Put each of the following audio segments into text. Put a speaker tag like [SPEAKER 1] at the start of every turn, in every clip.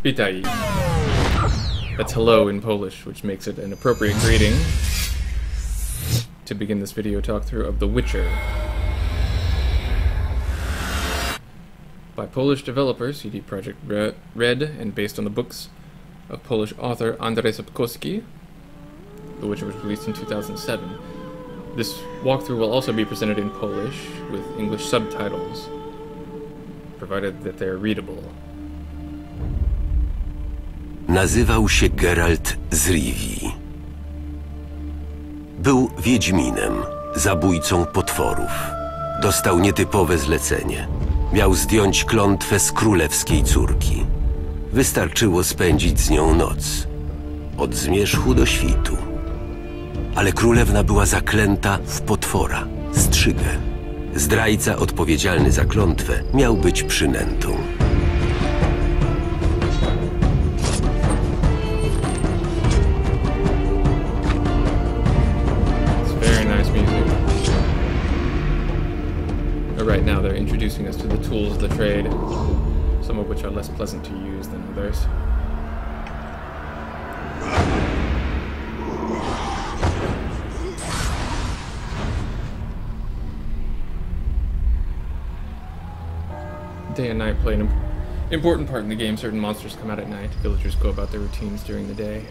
[SPEAKER 1] Witaj. That's hello in Polish, which makes it an appropriate greeting to begin this video talk through of The Witcher. By Polish developer CD Projekt Red and based on the books of Polish author Andrzej Sapkowski. The Witcher was released in 2007. This walkthrough will also be presented in Polish with English subtitles, provided that they're readable.
[SPEAKER 2] Nazywał się Geralt z Rivii. Był wiedźminem, zabójcą potworów. Dostał nietypowe zlecenie. Miał zdjąć klątwę z królewskiej córki. Wystarczyło spędzić z nią noc. Od zmierzchu do świtu. Ale królewna była zaklęta w potwora, strzygę. Zdrajca odpowiedzialny za klątwę miał być przynętą.
[SPEAKER 1] Right now they're introducing us to the tools of the trade, some of which are less pleasant to use than others. Day and night play an important part in the game. Certain monsters come out at night. Villagers go about their routines during the day.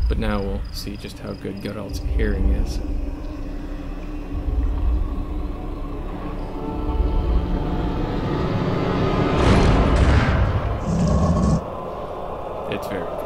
[SPEAKER 1] But now we'll see just how good Geralt's hearing is. It's very good.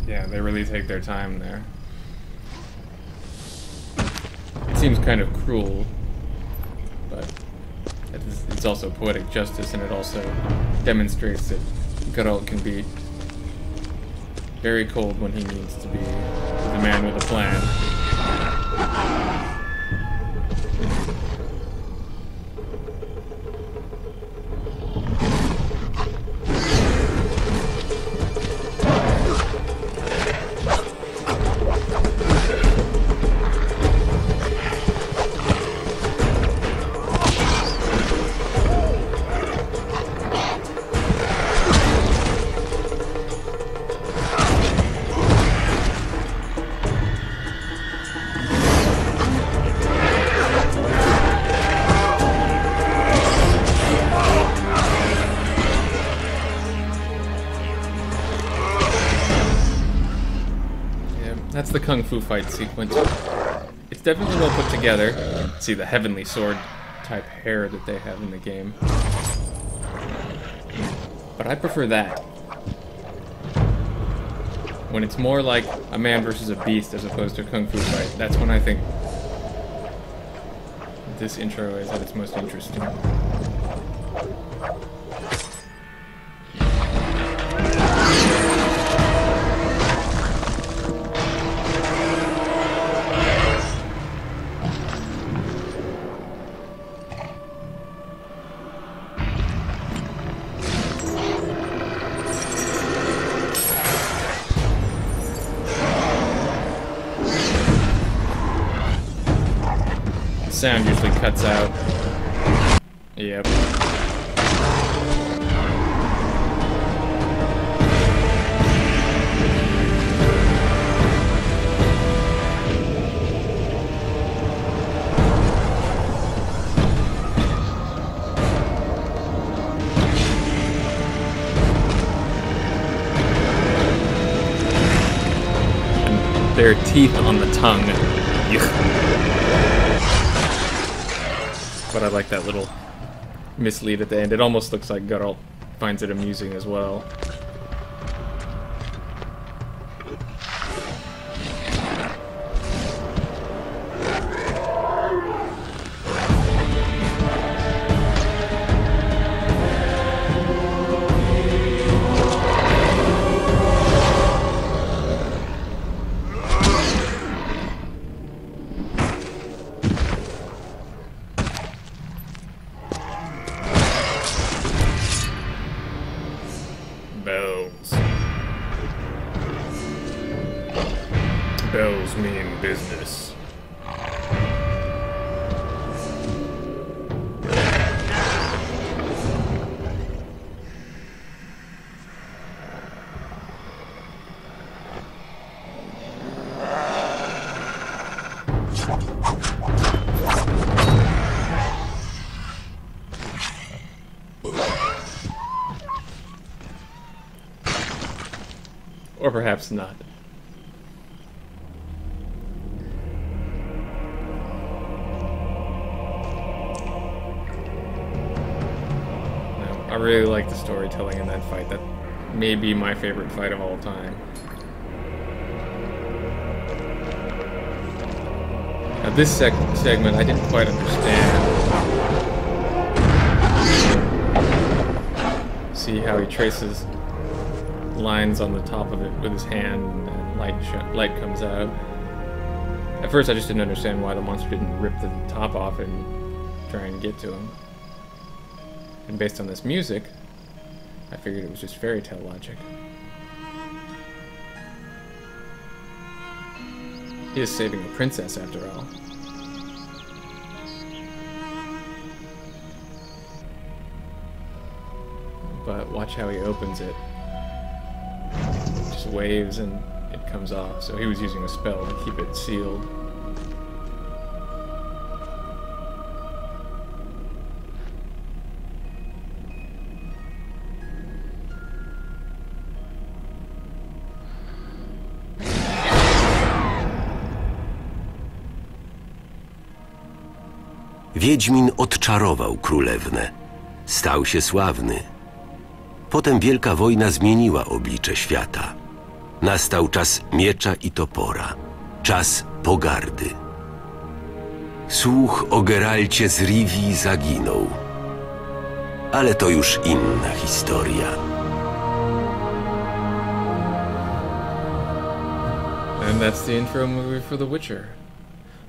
[SPEAKER 1] Yeah, they really take their time there. It seems kind of cruel, but it's also poetic justice, and it also demonstrates that Geralt can be very cold when he needs to be the man with a plan. That's the kung fu fight sequence. It's definitely well put together. See the heavenly sword type hair that they have in the game. But I prefer that. When it's more like a man versus a beast as opposed to a kung fu fight, that's when I think this intro is at its most interesting. Sound usually cuts out. Yep. And their teeth on the tongue. But I like that little mislead at the end. It almost looks like Geralt finds it amusing as well. Bells. Bells mean business. Or perhaps not. No, I really like the storytelling in that fight. That may be my favorite fight of all time. Now this segment I didn't quite understand. See how he traces lines on the top of it with his hand, and light comes out. At first I just didn't understand why the monster didn't rip the top off and try and get to him. And based on this music, I figured it was just fairy tale logic. He is saving a princess after all. But watch how he opens it. Just waves and it comes off. So he was using a spell to keep it sealed.
[SPEAKER 2] Wiedźmin odczarował królewnę. Stał się sławny. Potem wielka wojna zmieniła oblicze świata. Nastał czas miecza i topora. Czas pogardy. Słuch o Geralcie z Rivii zaginął. Ale to już inna historia.
[SPEAKER 1] And that's the intro movie for The Witcher.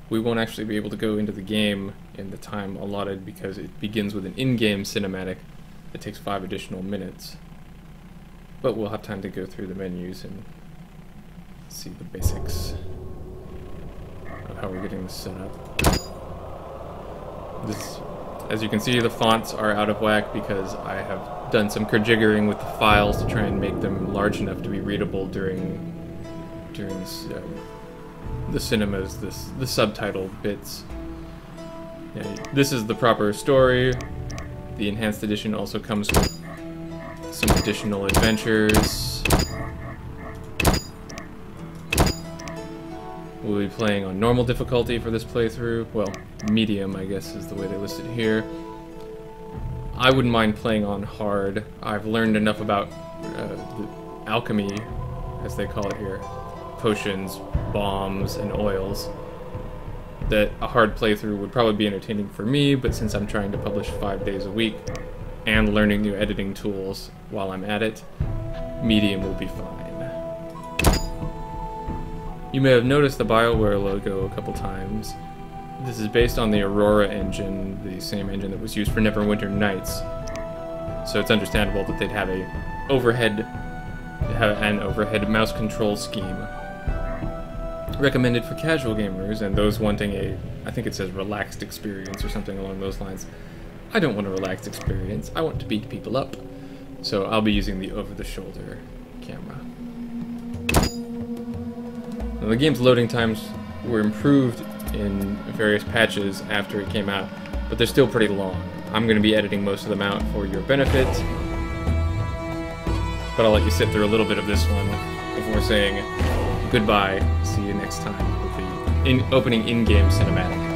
[SPEAKER 1] We won't actually be able to go into the game in the time allotted because it begins with an in-game cinematic that takes 5 additional minutes. But we'll have time to go through the menus and see the basics of how we're getting this set up. As you can see, the fonts are out of whack because I have done some conjiggering with the files to try and make them large enough to be readable during the cinemas, the subtitle bits. Yeah, this is the proper story. The enhanced edition also comes with some additional adventures. We'll be playing on normal difficulty for this playthrough. Well, medium, I guess, is the way they listed here. I wouldn't mind playing on hard. I've learned enough about the alchemy, as they call it here, potions, bombs, and oils, that a hard playthrough would probably be entertaining for me, but since I'm trying to publish 5 days a week and learning new editing tools while I'm at it, medium will be fine. You may have noticed the BioWare logo a couple times. This is based on the Aurora engine, the same engine that was used for Neverwinter Nights. So it's understandable that they'd have an overhead mouse control scheme. Recommended for casual gamers and those wanting I think it says relaxed experience or something along those lines. I don't want a relaxed experience. I want to beat people up. So I'll be using the over-the-shoulder camera. Now, the game's loading times were improved in various patches after it came out, but they're still pretty long. I'm going to be editing most of them out for your benefit, but I'll let you sit through a little bit of this one before saying goodbye. See you next time with the opening in-game cinematic.